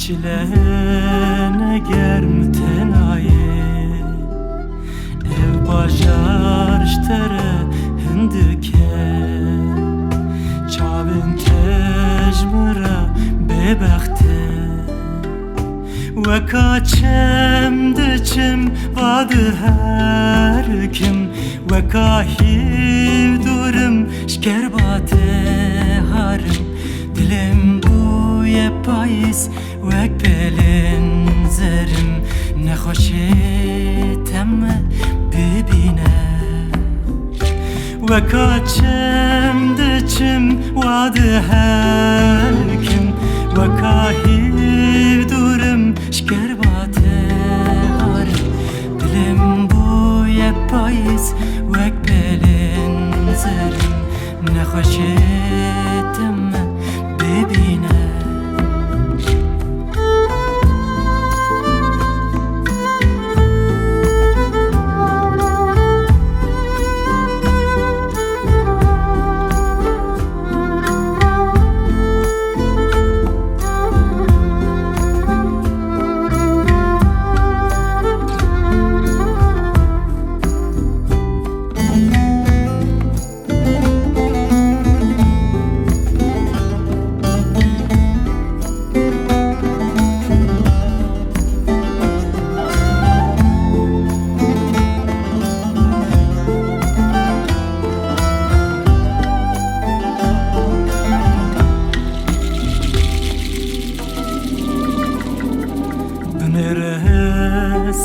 çilene germ tenaye ev bajar ştere hindike çavin tejmira bebekte ve kaçem deçim vadı her kim ve kahiv durum şkerbate harım dilim bu yepayis ve pelin zerim ne hoşetem bibine ve kaçem deçim vadı her kim ve kahiv durum şkerbate harım dilim bu yepayis ve pelin zerim ne hoşetem bibine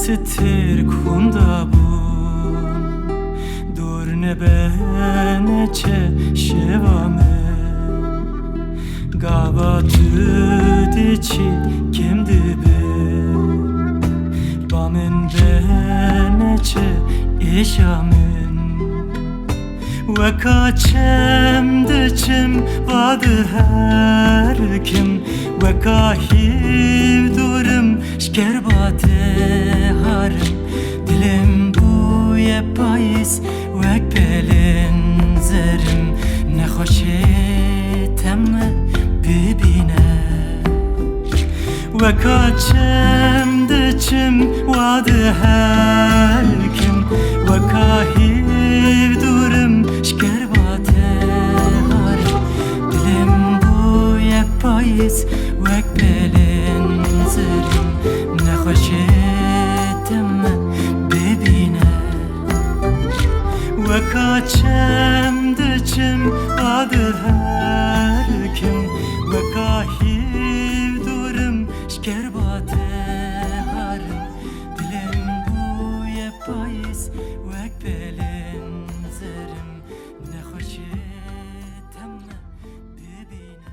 Sitir kunda bun dur ne beneçe şevame gava tüdiçi kimdi be bamen beneçe işamin ve kaçem deçim vadı her kim ve kahiv durum şkerbate harım dilim bu yepayis ve pelin zerim ne hoşetem bibine ve kaçem deçim vadı her kim ve kahiv durum şkerbate harım dilim bu yepayis ve pelin zerim ne hoşetem bibine ve kaçem deçim vadı her kim ve kahiv durum şkerbate harım dilim bu yepayis ve pelin zerim ne hoşetem bibine